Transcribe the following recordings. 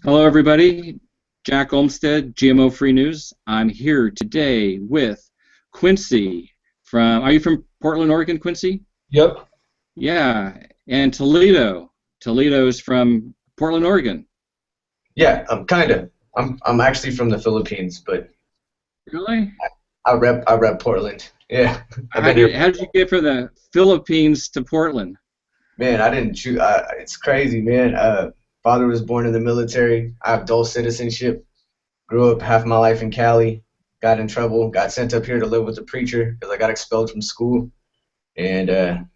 Hello, everybody. Jack Olmsted, GMO Free News. I'm here today with Quincy from. Are you from Portland, Oregon, Quincy? Yep. Yeah, and Toledo. Toledo's from Portland, Oregon. Yeah, I'm kind of. I'm actually from the Philippines, but Really? I rep Portland. Yeah, I've How been here. did how did you get from the Philippines to Portland? Man, I didn't choose. It's crazy, man. Father was born in the military. I have dual citizenship. Grew up half my life in Cali. Got in trouble. Got sent up here to live with the preacher because I got expelled from school. And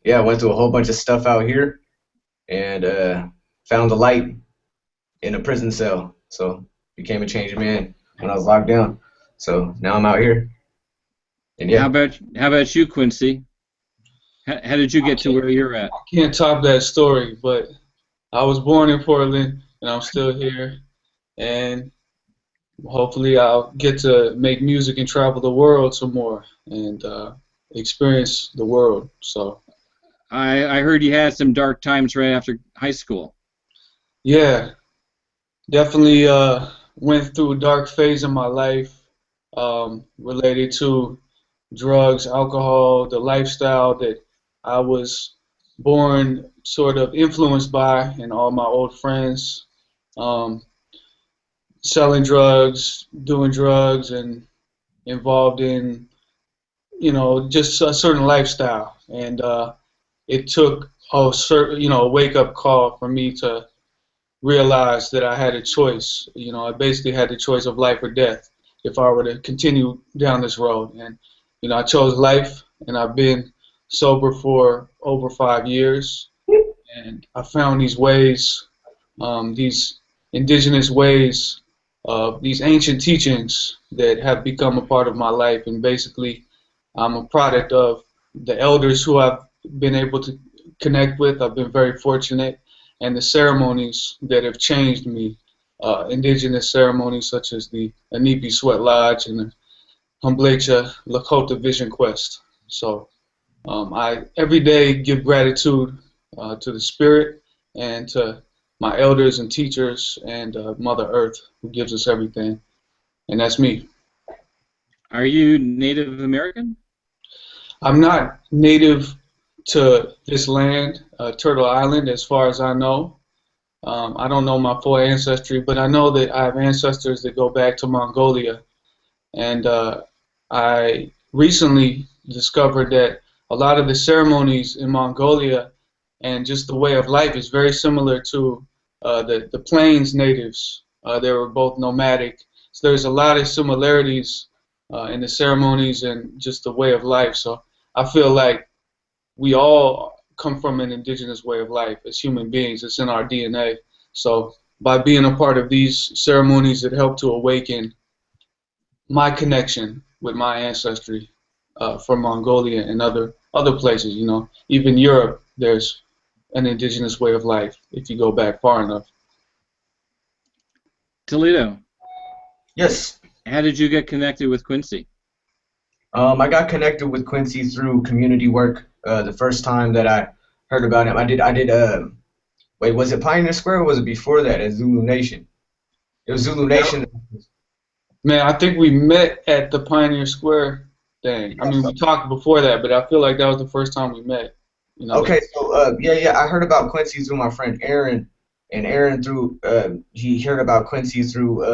yeah, I went through a whole bunch of stuff out here and found the light in a prison cell. So became a changed man when I was locked down. So now I'm out here. And How yeah. about how about you, Quincy? How did you get to where you're at? Can't top that story, but I was born in Portland and I'm still here, and hopefully I'll get to make music and travel the world some more and experience the world. So I heard you had some dark times right after high school. yeah, definitely went through a dark phase in my life related to drugs, alcohol, the lifestyle that I was born sort of influenced by, and all my old friends um, selling drugs, doing drugs, and involved in, just a certain lifestyle. And it took a certain, a wake-up call for me to realize that I had a choice. I basically had the choice of life or death if I were to continue down this road. And I chose life, and I've been sober for over 5 years. And I found these ways, these indigenous ways, these ancient teachings that have become a part of my life. And basically, I'm a product of the elders who I've been able to connect with. I've been very fortunate, and the ceremonies that have changed me, indigenous ceremonies such as the Anipi Sweat Lodge and the Humblecha Lakota Vision Quest. So I every day give gratitude to the spirit and to my elders and teachers and Mother Earth who gives us everything. And that's me. Are you Native American? I'm not native to this land, Turtle Island, as far as I know. I don't know my full ancestry, but I know that I have ancestors that go back to Mongolia. And I recently discovered that a lot of the ceremonies in Mongolia and just the way of life is very similar to the Plains natives. They were both nomadic. So there's a lot of similarities in the ceremonies and just the way of life. So I feel like we all come from an indigenous way of life as human beings. It's in our DNA. So by being a part of these ceremonies, it helped to awaken my connection with my ancestry from Mongolia and other places. Even Europe, there's an indigenous way of life if you go back far enough. Toledo, Yes. how did you get connected with Quincy? I got connected with Quincy through community work. The first time that I heard about him, I did. Wait, was it Pioneer Square or was it before that at Zulu Nation? It was Zulu Nation. Man, I think we met at the Pioneer Square thing. I mean, we talked before that, but I feel like that was the first time we met. Okay, so yeah, I heard about Quincy through my friend Aaron, and Aaron through he heard about Quincy through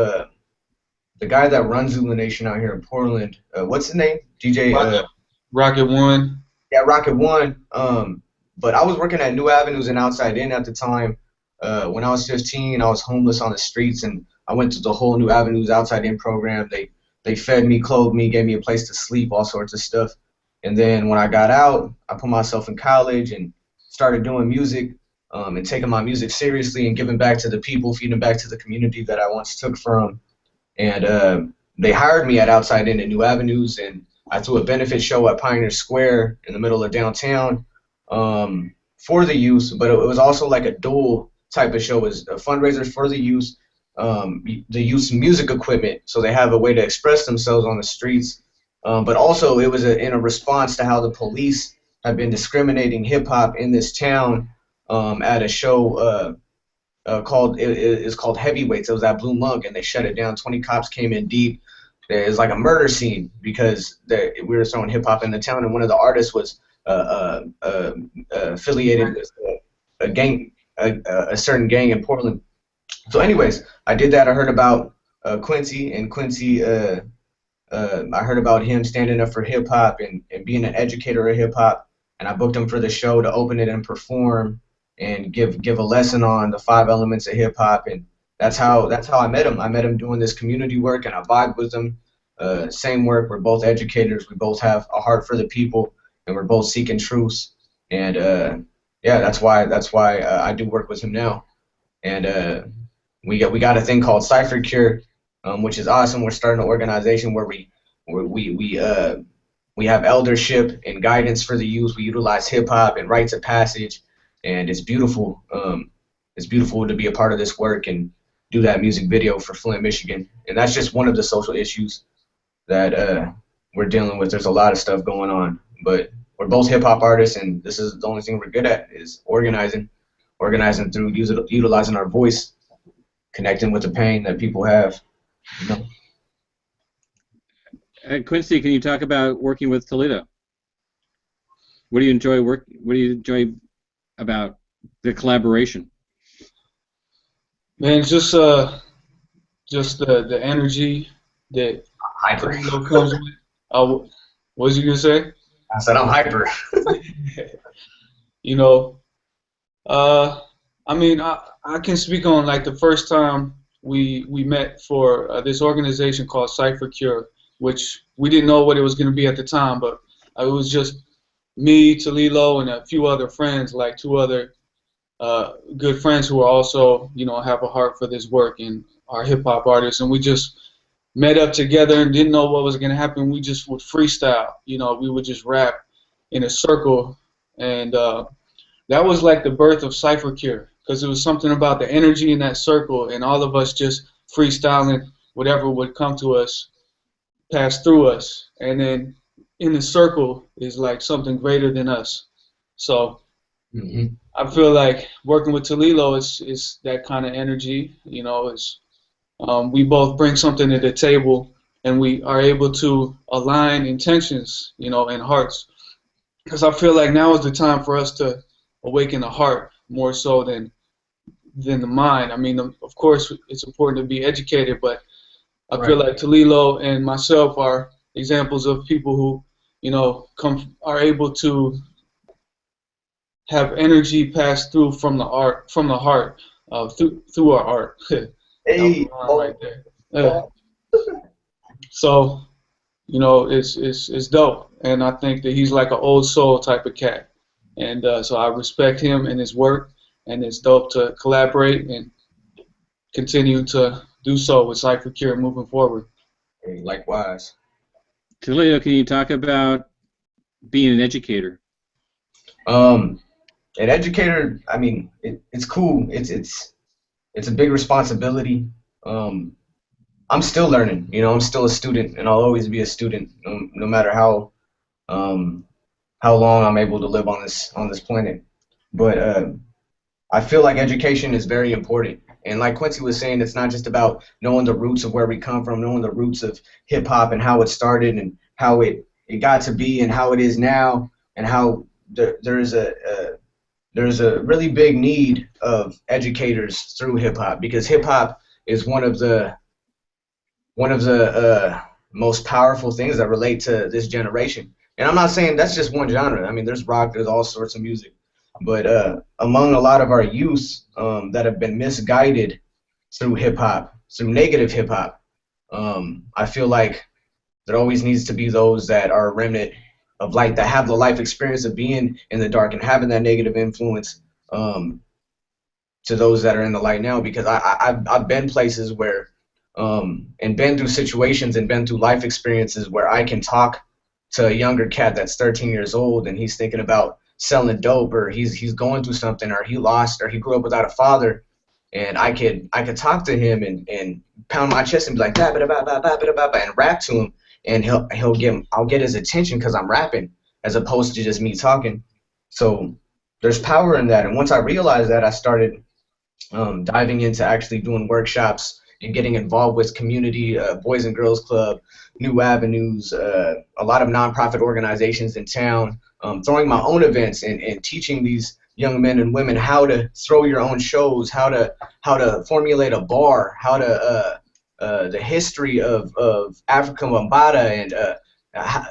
the guy that runs Zulu Nation out here in Portland. What's his name? DJ. Rocket One. Yeah, Rocket One. But I was working at New Avenues and Outside In at the time. When I was 15, I was homeless on the streets, and I went to the whole New Avenues Outside In program. They fed me, clothed me, gave me a place to sleep, all sorts of stuff. And then when I got out, I put myself in college and started doing music and taking my music seriously and giving back to the people, feeding back to the community that I once took from. And they hired me at Outside In at New Avenues, and I threw a benefit show at Pioneer Square in the middle of downtown for the youth, but it was also like a dual type of show. It was a fundraiser for the youth's music equipment, so they have a way to express themselves on the streets. But also it was in a response to how the police have been discriminating hip-hop in this town at a show it's called Heavyweights. It was at Blue Monk, and they shut it down. 20 cops came in deep. It was like a murder scene because we were throwing hip hop in the town, and one of the artists was affiliated with a gang, a certain gang in Portland. So, anyways, I did that. I heard about Quincy, and Quincy. I heard about him standing up for hip hop and being an educator of hip hop, and I booked him for the show to open it and perform and give a lesson on the 5 elements of hip hop, and that's how I met him. I met him doing this community work, and I vibed with him. Same work. We're both educators. We both have a heart for the people, and we're both seeking truths. And yeah, that's why I do work with him now. And we got a thing called Cypher Cure, which is awesome. We're starting an organization where we have eldership and guidance for the youth. We utilize hip hop and rites of passage, and it's beautiful. It's beautiful to be a part of this work and do that music video for Flint, Michigan. And that's just one of the social issues that we're dealing with. There's a lot of stuff going on, but we're both hip hop artists, and this is the only thing we're good at is organizing through utilizing our voice, connecting with the pain that people have. You know? Quincy, can you talk about working with Talilo? What do you enjoy about the collaboration? Man, just the energy that Hyper. Talilo comes with. What was you gonna say? I said I'm hyper. You know, I mean, I can speak on like the first time we met for this organization called Cypher Cure, which we didn't know what it was going to be at the time, but it was just me, Talilo, and a few other friends, like 2 other good friends who are also, you know, have a heart for this work and are hip hop artists, and we just met up together and didn't know what was going to happen. We just would freestyle, you know, we would just rap in a circle, and that was like the birth of Cypher Cure, because it was something about the energy in that circle and all of us just freestyling whatever would come to us, pass through us, and then in the circle is like something greater than us. So I feel like working with Talilo is that kind of energy, you know. It's we both bring something to the table, and we are able to align intentions, you know, and hearts, because I feel like now is the time for us to awaken the heart more so than the mind. I mean, of course, it's important to be educated, but I feel like Talilo and myself are examples of people who, you know, are able to have energy pass through from the heart, through our art. Hey, right there. So, you know, it's dope, and I think that he's like an old soul type of cat, and so I respect him and his work, and it's dope to collaborate and continue to do so with Cypher Cure moving forward. Likewise. Talilo, can you talk about being an educator? An educator, I mean, it's cool. It's a big responsibility. I'm still learning. You know, I'm still a student, and I'll always be a student, no matter how long I'm able to live on this planet. But I feel like education is very important. And like Quincy was saying, it's not just about knowing the roots of where we come from, knowing the roots of hip hop and how it started and how it got to be and how it is now, and how there's a really big need of educators through hip hop, because hip hop is one of the most powerful things that relate to this generation. And I'm not saying that's just one genre. I mean, there's rock, there's all sorts of music. But among a lot of our youth that have been misguided through hip-hop, through negative hip-hop, I feel like there always needs to be those that are a remnant of light, that have the life experience of being in the dark and having that negative influence to those that are in the light now. Because I've been places where and been through situations and been through life experiences where I can talk to a younger cat that's 13 years old and he's thinking about selling dope, or he's going through something, or he lost, or he grew up without a father, and I could talk to him and pound my chest and be like da ba ba ba ba ba ba and rap to him, and I'll get his attention because I'm rapping as opposed to just me talking. So there's power in that, and once I realized that, I started diving into actually doing workshops and getting involved with community, Boys and Girls Club, New Avenues, a lot of nonprofit organizations in town, throwing my own events and teaching these young men and women how to throw your own shows, how to formulate a bar, how to the history of African Bambata and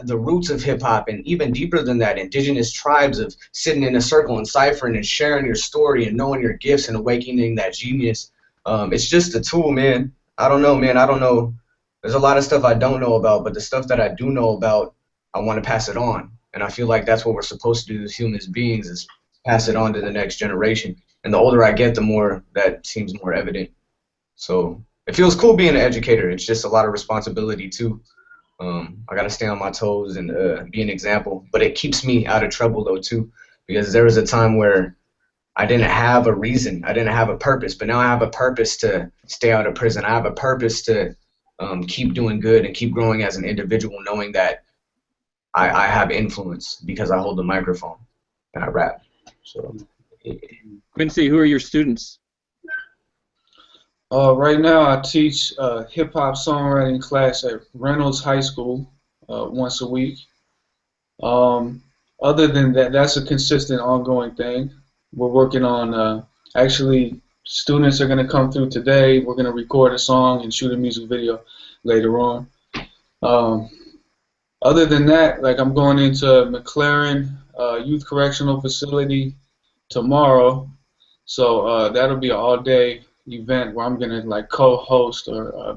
the roots of hip hop, and even deeper than that, indigenous tribes of sitting in a circle and ciphering and sharing your story and knowing your gifts and awakening that genius. It's just a tool, man. I don't know, man. I don't know. There's a lot of stuff I don't know about, but the stuff that I do know about, I want to pass it on. And I feel like that's what we're supposed to do as human beings, is pass it on to the next generation. And the older I get, the more that seems more evident. So it feels cool being an educator. It's just a lot of responsibility too. I got to stay on my toes and be an example. But it keeps me out of trouble though too, because there was a time where I didn't have a reason. I didn't have a purpose. But now I have a purpose to stay out of prison. I have a purpose to keep doing good and keep growing as an individual, knowing that I have influence because I hold the microphone and I rap. So, Quincy, who are your students? Right now, I teach hip hop songwriting class at Reynolds High School once a week. Other than that, that's a consistent, ongoing thing. We're working on actually, students are going to come through today. We're going to record a song and shoot a music video later on. Other than that, like, I'm going into McLaren Youth Correctional Facility tomorrow, so that'll be an all-day event where I'm gonna like co-host or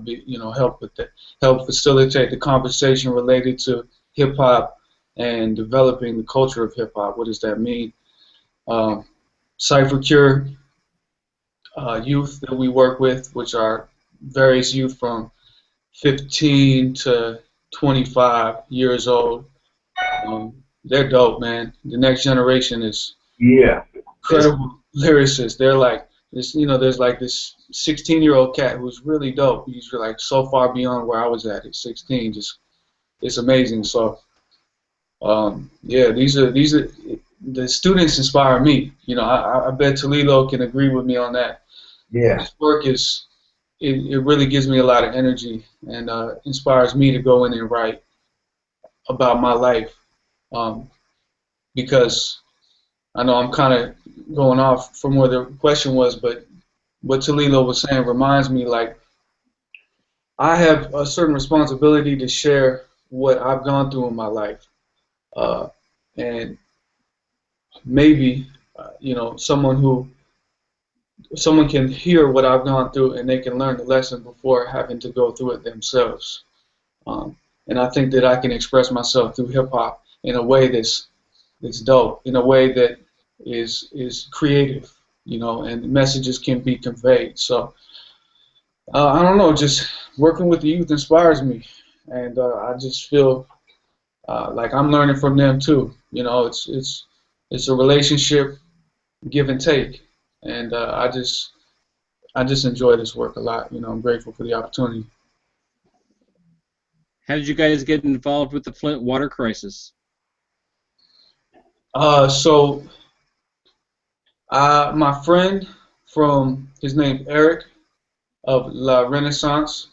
help facilitate the conversation related to hip hop and developing the culture of hip hop. What does that mean? Cypher Cure youth that we work with, which are various youth from 15 to 25 years old. They're dope, man. The next generation is incredible lyricists. They're like this, there's like this 16-year-old cat who's really dope. He's like so far beyond where I was at 16. Just, it's amazing. So, yeah, these are the students inspire me. I bet Talilo can agree with me on that. yeah. This work is, it really gives me a lot of energy and inspires me to go in and write about my life, because I know I'm kind of going off from where the question was, but what Talilo was saying reminds me, like, I have a certain responsibility to share what I've gone through in my life, and maybe someone can hear what I've gone through and they can learn the lesson before having to go through it themselves. And I think that I can express myself through hip hop in a way that's dope, in a way that is creative, and messages can be conveyed. So I don't know, just working with the youth inspires me, and I just feel like I'm learning from them too. It's a relationship, give and take, and I just enjoy this work a lot. I'm grateful for the opportunity. How did you guys get involved with the Flint water crisis? So my friend his name Eric of La Renaissance,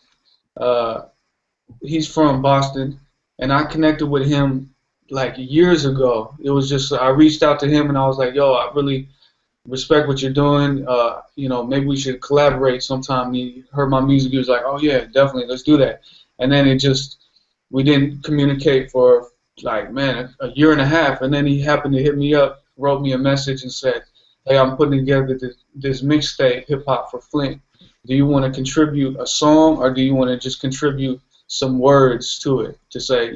he's from Boston, and I connected with him like years ago. It was just, I reached out to him and I was like, yo, I really respect what you're doing. Maybe we should collaborate sometime. He heard my music. He was like, oh yeah, definitely, let's do that. And then we didn't communicate for like, man, a year and a half. And then he happened to hit me up, wrote me a message and said, hey, I'm putting together this mixtape, Hip Hop for Flint. Do you want to contribute a song, or do you want to just contribute some words to it to say,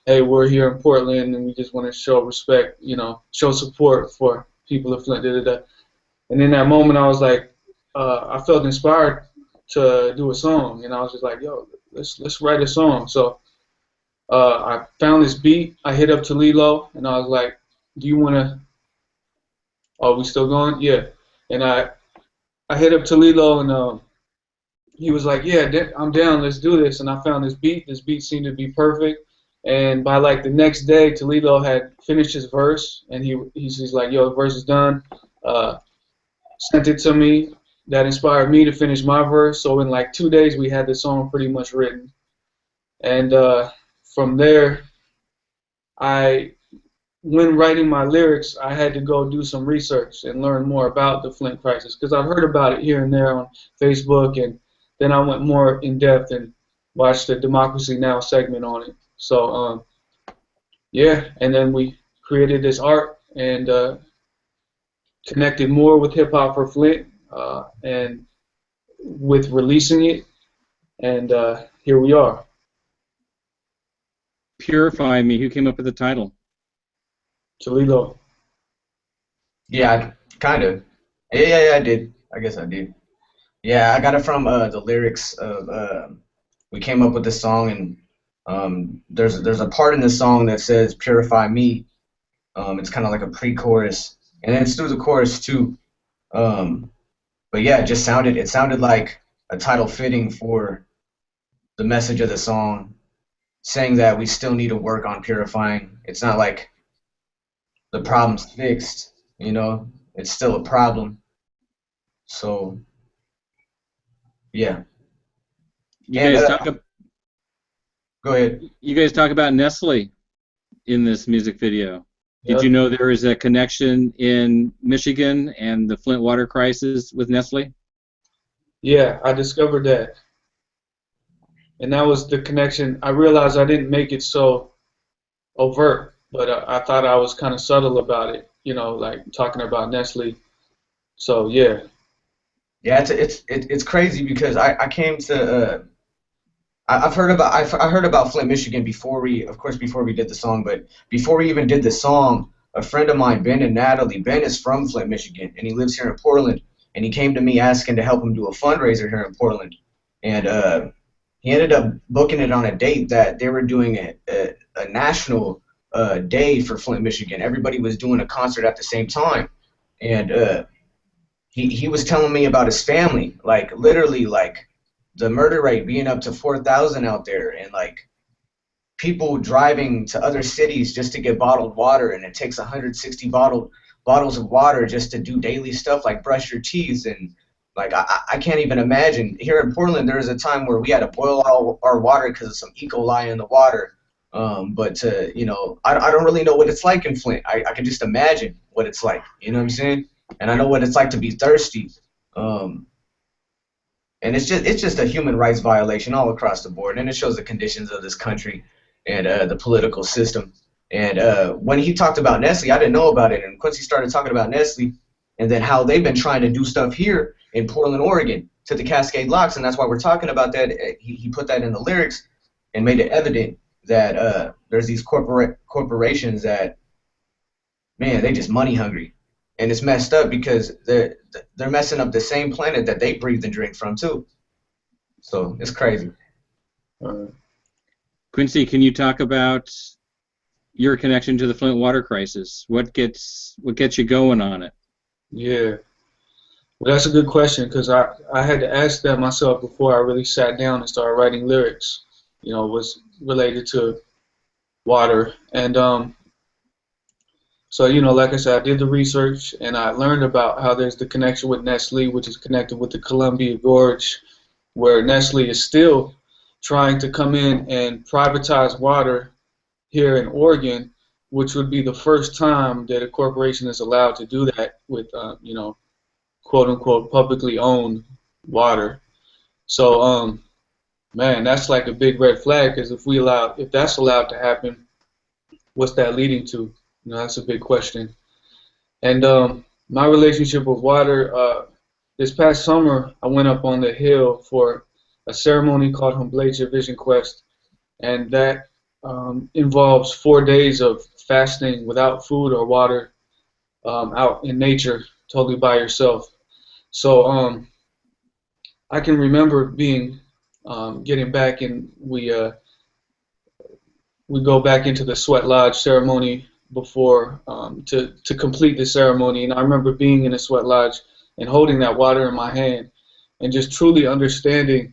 hey, we're here in Portland and we just want to show respect, show support for people of Flint, And in that moment, I was like, I felt inspired to do a song, and I was just like, yo, let's write a song. So I found this beat. I hit up Talilo, and I was like, do you want to? Are we still going? Yeah. And I hit up Talilo, and he was like, yeah, I'm down. Let's do this. And I found this beat. This beat seemed to be perfect. And by like the next day, Talilo had finished his verse, and he's like, yo, the verse is done. Sent it to me. that inspired me to finish my verse. So in like 2 days, we had the song pretty much written. And from there, I, when writing my lyrics, I had to go do some research and learn more about the Flint crisis because I've heard about it here and there on Facebook, and then I went more in depth and watched the Democracy Now! Segment on it. So yeah, and then we created this art and connected more with hip hop for Flint, and with releasing it, and here we are. Purify Me. Who came up with the title? Talilo. Yeah, kind of. Yeah, I did. I guess I did. Yeah, I got it from the lyrics of we came up with this song, and there's a part in the song that says "Purify Me." It's kind of like a pre-chorus, and then it's through the chorus too. But yeah, it sounded like a title fitting for the message of the song, saying that we still need to work on purifying. It's not like the problem's fixed, you know. It's still a problem. So yeah. You And guys talk. go ahead. You guys talk about Nestle in this music video. Did you Yep. know there is a connection in Michigan and the Flint water crisis with Nestle? Yeah, I discovered that, and that was the connection. I realized I didn't make it so overt, but I thought I was kind of subtle about it, you know, like talking about Nestle. So yeah, Yeah, it's crazy because I came to I heard about Flint, Michigan before we did the song, but before we even did the song, a friend of mine, Ben and Natalie, Ben is from Flint, Michigan, and he lives here in Portland, and he came to me asking to help him do a fundraiser here in Portland, and he ended up booking it on a date that they were doing a national day for Flint, Michigan. Everybody was doing a concert at the same time, and he was telling me about his family, like literally like the murder rate being up to 4,000 out there, and like people driving to other cities just to get bottled water, and it takes 160 bottles of water just to do daily stuff like brush your teeth. And like I can't even imagine. Here in Portland, there was a time where we had to boil our water because of some E. coli in the water. But you know, I don't really know what it's like in Flint. I can just imagine what it's like. You know what I'm saying? And I know what it's like to be thirsty. And it's just a human rights violation all across the board, and it shows the conditions of this country and the political system. And when he talked about Nestle, I didn't know about it, and Quincy started talking about Nestle, and then how they've been trying to do stuff here in Portland, Oregon, to the Cascade Locks, and that's why we're talking about that. He put that in the lyrics and made it evident that there's these corporations that, man, they just money hungry. And it's messed up because they're messing up the same planet that they breathe and drink from too. So it's crazy. uh, Quincy, can you talk about your connection to the Flint water crisis? What gets you going on it? yeah. Well, that's a good question because I had to ask that myself before I really sat down and started writing lyrics. You know, was related to water, and so, you know, like I said, I did the research and I learned about how there's the connection with Nestle, which is connected with the Columbia Gorge, where Nestle is still trying to come in and privatize water here in Oregon, which would be the first time that a corporation is allowed to do that with, you know, quote unquote, publicly owned water. So, man, that's like a big red flag because if that's allowed to happen, what's that leading to? You know, that's a big question. And my relationship with water, this past summer, I went up on the hill for a ceremony called Humblecha Vision Quest, and that involves 4 days of fasting without food or water, out in nature, totally by yourself. So I can remember getting back, and we go back into the sweat lodge ceremony before to complete the ceremony. And I remember being in a sweat lodge and holding that water in my hand and just truly understanding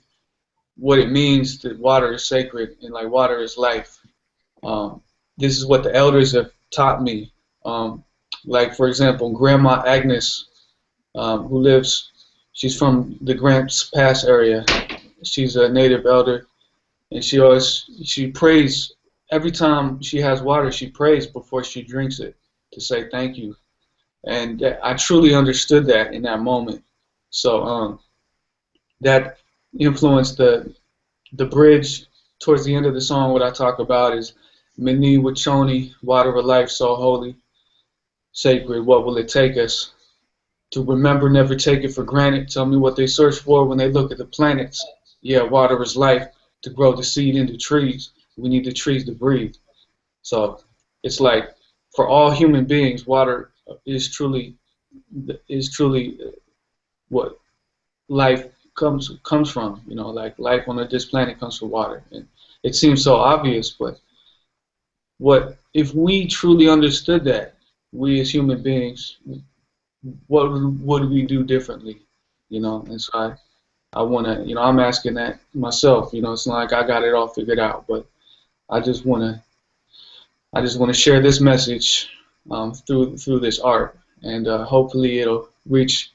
what it means that water is sacred and like water is life. This is what the elders have taught me. Like, for example, Grandma Agnes, who lives She's from the Grants Pass area. She's a native elder, and she prays every time she has water. She prays before she drinks it to say thank you, and I truly understood that in that moment. So that influenced the bridge towards the end of the song. What I talk about is Mini Wachoni, water of life, so holy, sacred. What will it take us to remember? Never take it for granted. Tell me what they search for when they look at the planets. Yeah, water is life. To grow the seed into trees, we need the trees to breathe. So it's like for all human beings, water is truly what life comes from. You know, like life on this planet comes from water. And it seems so obvious, but what if we truly understood that, we as human beings, what would we do differently? You know, and so I want to, you know, I'm asking that myself. You know, it's not like I got it all figured out, but I just want to, share this message through this art, and hopefully it'll reach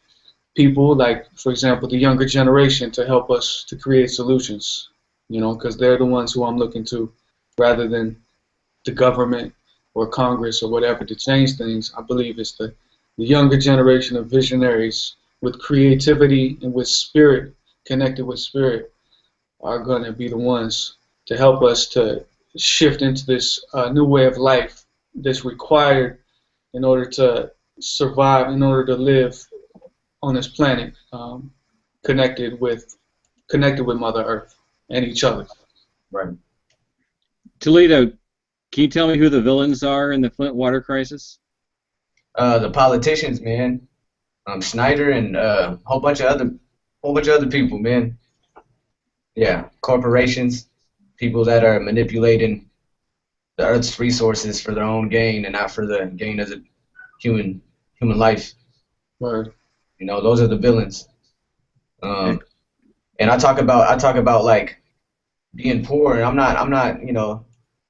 people like, for example, the younger generation to help us to create solutions. You know, because they're the ones who I'm looking to, rather than the government or Congress or whatever to change things. I believe it's the younger generation of visionaries with creativity and with spirit, connected with spirit, are going to be the ones to help us to shift into this new way of life that's required in order to survive, in order to live on this planet, connected with Mother Earth and each other. Right. Talilo, can you tell me who the villains are in the Flint water crisis? The politicians, man. Schneider and a whole bunch of other people, man. Yeah, corporations, people that are manipulating the Earth's resources for their own gain and not for the gain of the human life. Right. You know, those are the villains. Okay. And I talk about like being poor, and I'm not, you know,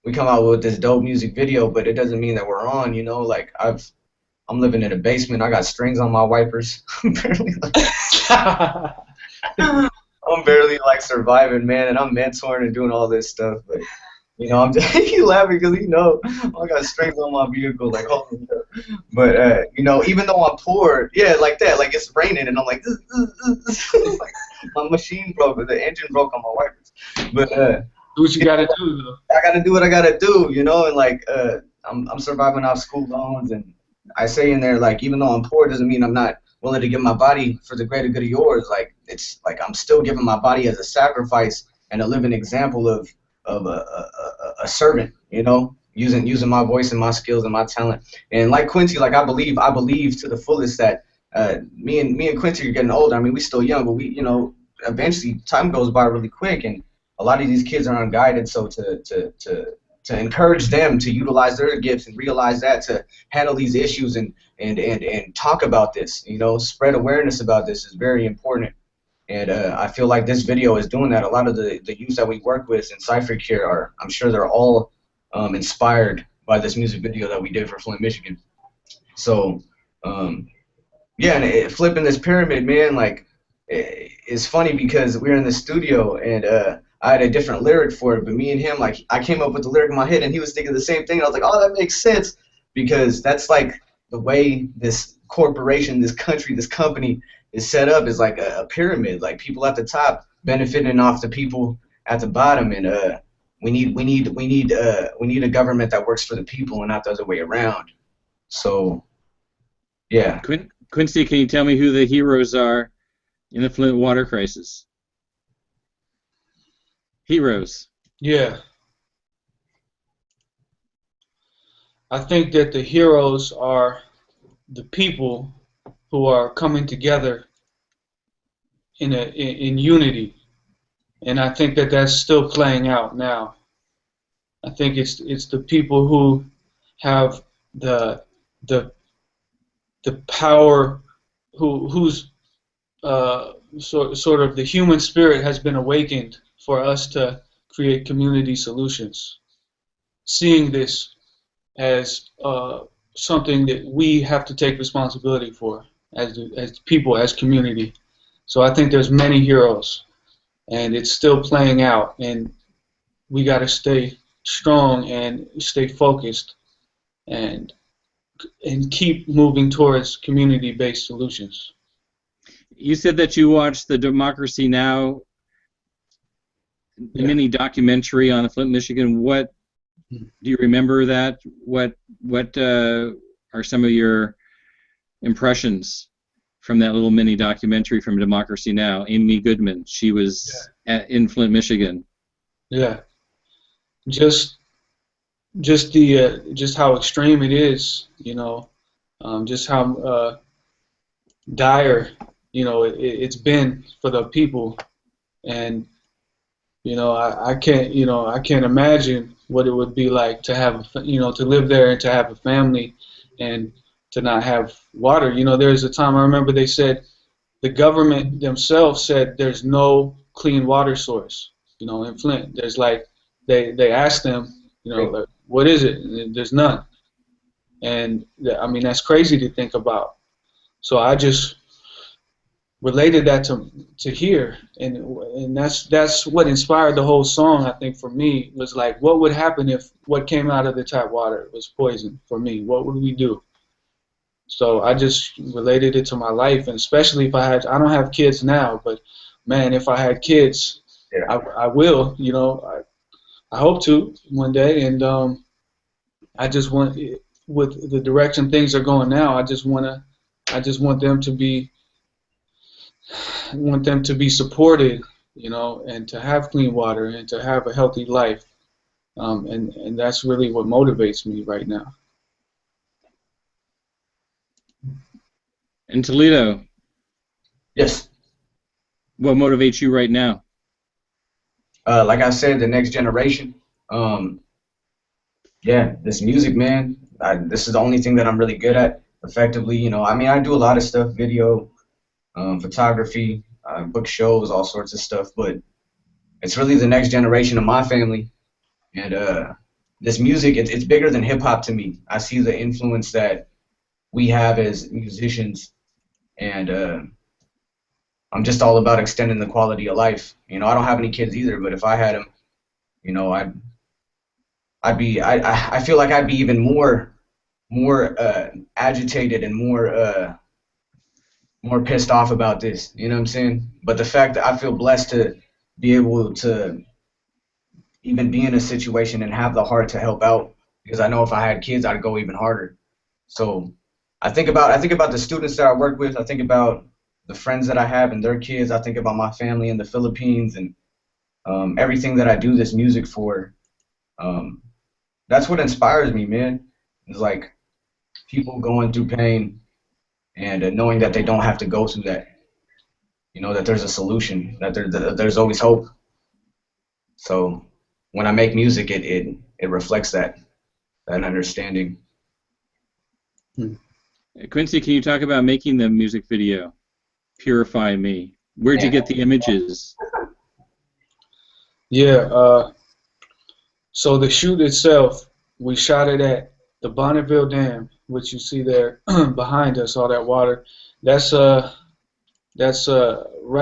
we come out with this dope music video, but it doesn't mean that we're on, you know, like I'm living in a basement. I got strings on my wipers. I'm barely like surviving, man, and I'm mentoring and doing all this stuff. But you know, I'm just he laughing because you know I got strings on my vehicle, like holy shit. But you know, even though I'm poor, yeah, like that, like it's raining, and I'm like, like my machine broke, the engine broke on my wipers. But Do what you got to do, though. I gotta do what I gotta do, you know, and like I'm surviving off school loans, and I say in there like even though I'm poor doesn't mean I'm not willing to give my body for the greater good of yours. Like it's like I'm still giving my body as a sacrifice and a living example of a servant, you know, using my voice and my skills and my talent. And like Quincy, like I believe to the fullest that me and Quincy are getting older. I mean, we still young, but we, you know, eventually time goes by really quick, and a lot of these kids are unguided. So to encourage them to utilize their gifts and realize that to handle these issues and talk about this, you know, spread awareness about this is very important. And I feel like this video is doing that. A lot of the youth that we work with in Cypher Care are, I'm sure they're all inspired by this music video that we did for Flint, Michigan. So, yeah, and flipping this pyramid, man, like, it's funny because we were in the studio and I had a different lyric for it, but me and him, like, I came up with the lyric in my head and he was thinking the same thing. And I was like, oh, that makes sense, because that's like the way this corporation, this country, this company is set up, is like a pyramid. Like people at the top benefiting off the people at the bottom, and we need a government that works for the people and not the other way around. So, yeah. Quincy, can you tell me who the heroes are in the Flint water crisis? Heroes. Yeah. I think that the heroes are the people who are coming together in unity, and I think that that's still playing out now. I think it's the people who have the power, whose sort of the human spirit has been awakened for us to create community solutions. Seeing this as something that we have to take responsibility for as people, as community. So I think there's many heroes, and it's still playing out, and we got to stay strong and stay focused and keep moving towards community-based solutions. You said that you watched the Democracy Now! Yeah. Mini documentary on Flint, Michigan. What do you remember that? What are some of your impressions from that little mini documentary from Democracy Now! Amy Goodman, she was in Flint, Michigan. Yeah, just just how extreme it is, you know, just how dire, you know, it's been for the people, and you know, I can't, you know, I can't imagine what it would be like to have, you know, to live there and to have a family and to not have water. You know, there's a time I remember they said the government themselves said there's no clean water source, you know, in Flint. There's like they asked them, you know, like, what is it? And there's none. And I mean, that's crazy to think about. So I just related that to here, and that's what inspired the whole song. I think for me was like, what would happen if what came out of the tap water was poison for me? What would we do? So I just related it to my life, and especially if I don't have kids now, but man, if I had kids, I will, you know, I hope to one day, and I just want, with the direction things are going now, I just want them to be. I want them to be supported, you know, and to have clean water and to have a healthy life, and that's really what motivates me right now. And Talilo, Yes. what motivates you right now? Like I said, the next generation. Yeah, this music, man. This is the only thing that I'm really good at effectively. You know, I mean, I do a lot of stuff, video, photography, book shows, all sorts of stuff. But it's really the next generation of my family, and this music, it's bigger than hip hop to me. I see the influence that we have as musicians, and I'm just all about extending the quality of life. You know, I don't have any kids either, but if I had them, you know, I feel like I'd be even more agitated and more pissed off about this. You know what I'm saying? But the fact that I feel blessed to be able to even be in a situation and have the heart to help out, because I know if I had kids, I'd go even harder. So I think about the students that I work with. I think about the friends that I have and their kids. I think about my family in the Philippines and everything that I do this music for. That's what inspires me, man. It's like people going through pain and knowing that they don't have to go through that. You know, that there's a solution, that there's always hope. So when I make music, it reflects that understanding. Quincy, can you talk about making the music video, Purify Me? Where'd you get the images? Yeah, so the shoot itself, we shot it at the Bonneville Dam, which you see there behind us, all that water. That's right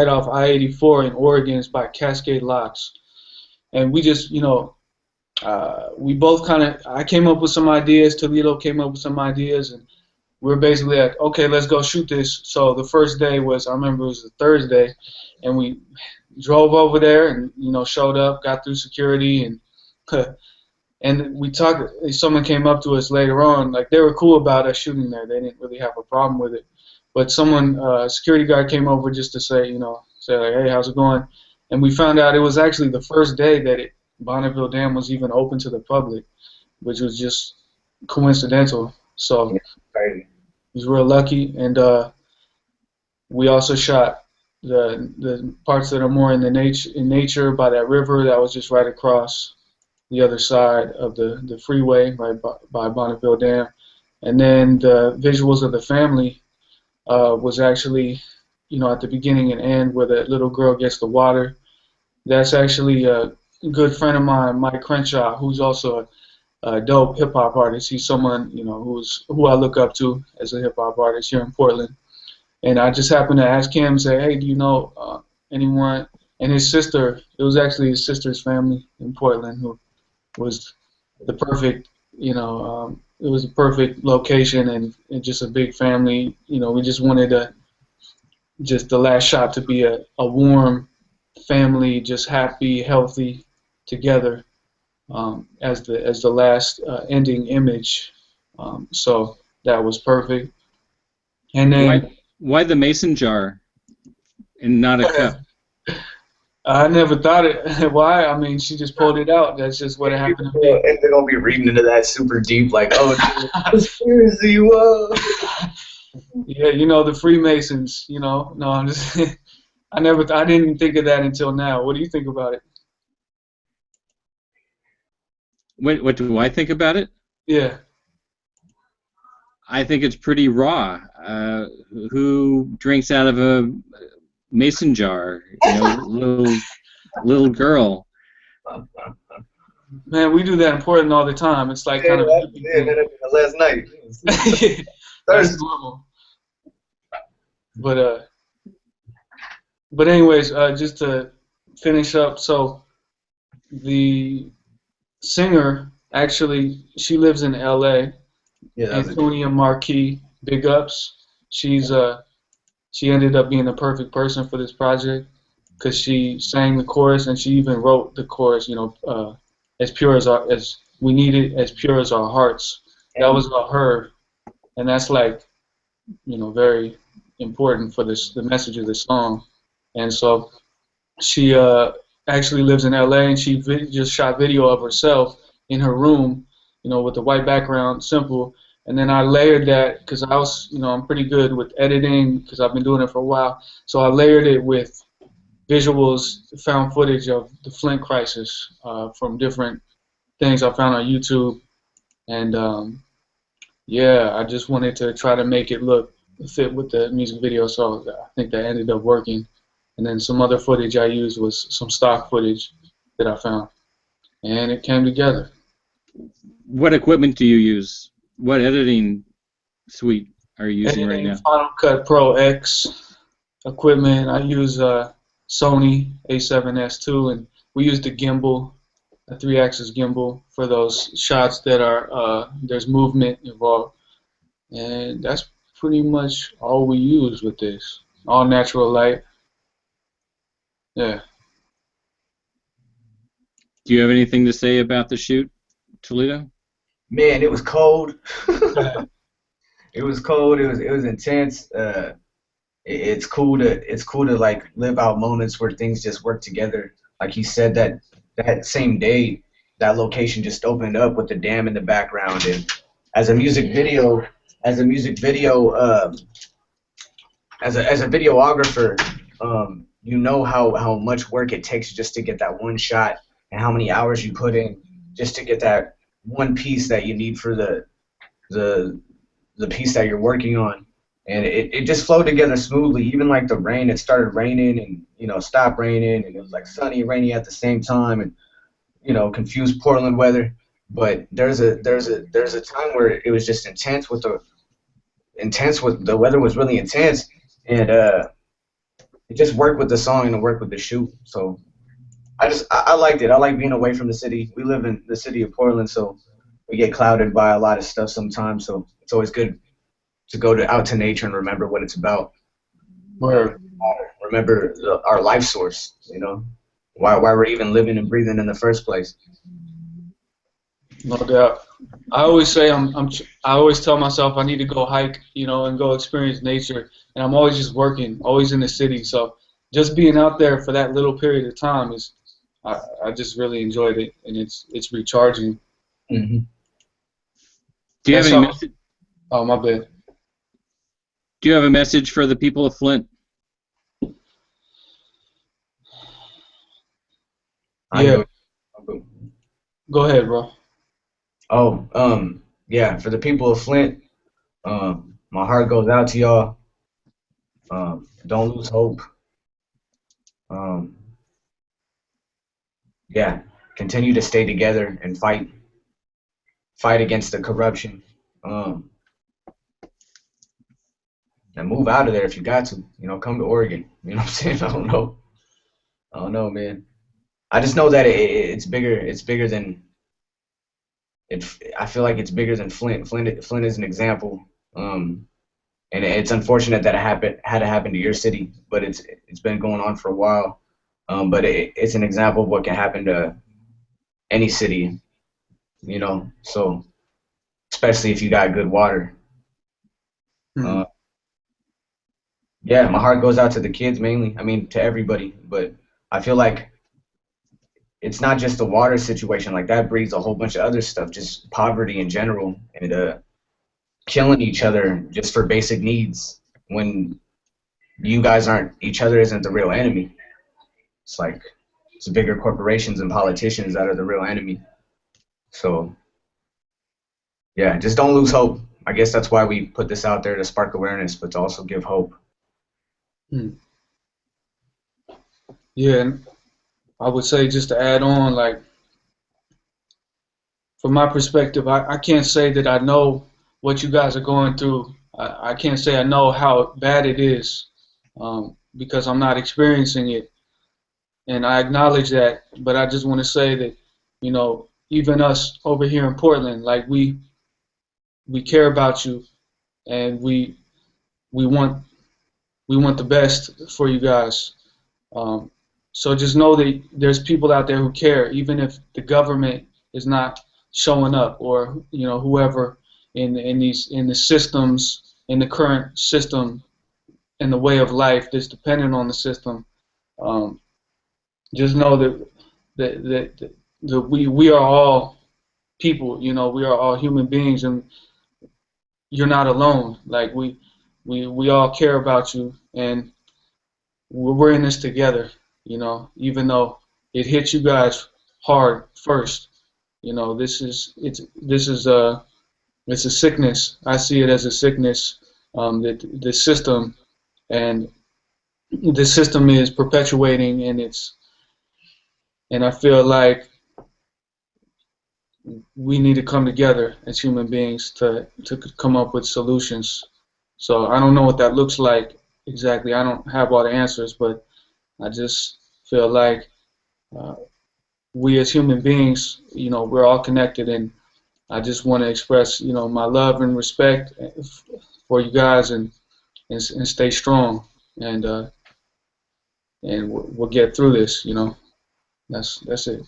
off I-84 in Oregon. It's by Cascade Locks. And we just, you know, we both I came up with some ideas, Talilo came up with some ideas, and we were basically like, okay, let's go shoot this. So the first day was, I remember it was a Thursday, and we drove over there and, you know, showed up, got through security, and we talked. Someone came up to us later on, like they were cool about us shooting there. They didn't really have a problem with it. But someone, security guard came over just to say, you know, say like, hey, how's it going? And we found out it was actually the first day that Bonneville Dam was even open to the public, which was just coincidental. So it was real lucky. And we also shot the parts that are more in nature by that river that was just right across the other side of the freeway, right by Bonneville Dam. And then the visuals of the family was actually, you know, at the beginning and end where the little girl gets the water. That's actually a good friend of mine, Mike Crenshaw, who's also a dope hip-hop artist. He's someone, you know, who I look up to as a hip-hop artist here in Portland. And I just happened to ask him, say, hey, do you know anyone? And his sister, it was actually his sister's family in Portland who was the perfect, it was a perfect location and just a big family. We just wanted just the last shot to be a warm family, just happy, healthy, together as the last ending image. So that was perfect. And then Why the mason jar and not a cup? I never thought it. Why? I mean, she just pulled it out. That's just what it happened to be. And they're gonna be reading into that super deep, like, oh, conspiracy, whoa. Yeah, the Freemasons. No, I'm just. I didn't even think of that until now. What do you think about it? What do I think about it? Yeah. I think it's pretty raw. Who drinks out of a mason jar? Little girl. Man, we do that in Portland all the time. It's like kind of a hippie thing. Last night. That's normal. But anyways, just to finish up, so the singer actually she lives in L.A. Yeah, Antonia Marquee, big ups. She ended up being the perfect person for this project because she sang the chorus and she even wrote the chorus. As pure as we need it, as pure as our hearts. That was about her, and that's like, very important for the message of the song. And so she actually lives in L.A. and she just shot video of herself in her room, with the white background, simple. And then I layered that because I was, I'm pretty good with editing because I've been doing it for a while. So I layered it with visuals, found footage of the Flint crisis from different things I found on YouTube. And yeah, I just wanted to try to make it fit with the music video. So I think that ended up working. And then some other footage I used was some stock footage that I found. And it came together. What equipment do you use? What editing suite are you using right now? Final Cut Pro X equipment. I use Sony A7S II, and we use the gimbal, a 3-axis gimbal, for those shots that are there's movement involved. And that's pretty much all we use with this. All natural light. Yeah. Do you have anything to say about the shoot, Talilo? Man, it was cold. It was cold. It was intense. It's cool to like live out moments where things just work together. Like he said, that same day, that location just opened up with the dam in the background, and as a music video, as a videographer, you know how much work it takes just to get that one shot, and how many hours you put in just to get that one piece that you need for the piece that you're working on. And it just flowed together smoothly. Even like the rain, it started raining and stopped raining, and it was like sunny and rainy at the same time, and confused Portland weather. But there's a time where it was just intense with the weather was really intense, and it just worked with the song and it worked with the shoot. So I liked it. I like being away from the city. We live in the city of Portland, so we get clouded by a lot of stuff sometimes. So it's always good to go out to nature and remember what it's about. Remember our life source. Why we're even living and breathing in the first place. No doubt. I always say I always tell myself I need to go hike, and go experience nature. And I'm always just working, always in the city. So just being out there for that little period of time I just really enjoyed it, and it's recharging. Mm-hmm. Do you have any message? Oh, my bad. Do you have a message for the people of Flint? Yeah. Go ahead, bro. Oh, yeah, for the people of Flint, my heart goes out to y'all. Don't lose hope. Yeah, continue to stay together and fight against the corruption. and move out of there if you got to. You know, come to Oregon. You know what I'm saying? I don't know. I don't know, man. I just know that it's bigger. It's bigger than it. I feel like it's bigger than Flint. Flint is an example. And it's unfortunate that it had to happen to your city, but it's been going on for a while. But it's an example of what can happen to any city, you know. So especially if you got good water. Hmm. Yeah, my heart goes out to the kids mainly. I mean, to everybody, but I feel like it's not just the water situation. Like that breeds a whole bunch of other stuff, just poverty in general, and killing each other just for basic needs. When you guys aren't, each other isn't the real enemy. It's like it's bigger corporations and politicians that are the real enemy. So yeah, just don't lose hope. I guess that's why we put this out there, to spark awareness, but to also give hope. Hmm. Yeah, and I would say, just to add on, like, from my perspective, I can't say that I know what you guys are going through. I can't say I know how bad it is, because I'm not experiencing it. And I acknowledge that, but I just want to say that, you know, even us over here in Portland, like, we care about you, and we want the best for you guys. Um, so just know that there's people out there who care, even if the government is not showing up, or, you know, whoever in the systems, in the current system, in the way of life that's dependent on the system. Um, just know that we are all people. You know, we are all human beings, and you're not alone. Like, we all care about you, and we're in this together. You know, even though it hit you guys hard first, you know, it's a sickness. I see it as a sickness, that the system, and the system is perpetuating, and I feel like we need to come together as human beings to come up with solutions. So I don't know what that looks like exactly. I don't have all the answers, but I just feel like, uh, we as human beings, you know, we're all connected, and I just want to express, you know, my love and respect for you guys, and stay strong, and we'll get through this. You know, that's it.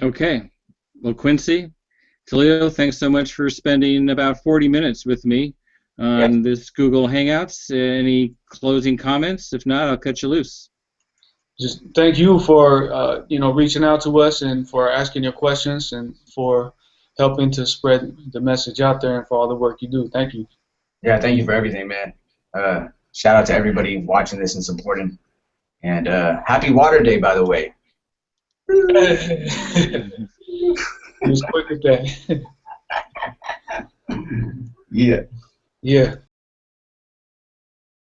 Okay. Well, Quincy, Talilo, thanks so much for spending about 40 minutes with me Yeah, on this Google Hangouts. Any closing comments? If not, I'll cut you loose. Just thank you for, you know, reaching out to us, and for asking your questions, and for helping to spread the message out there, and for all the work you do. Thank you. yeah. Thank you for everything, man. Shout out to everybody watching this and supporting. And happy Water Day, by the way. He was quick with that. Yeah. Yeah.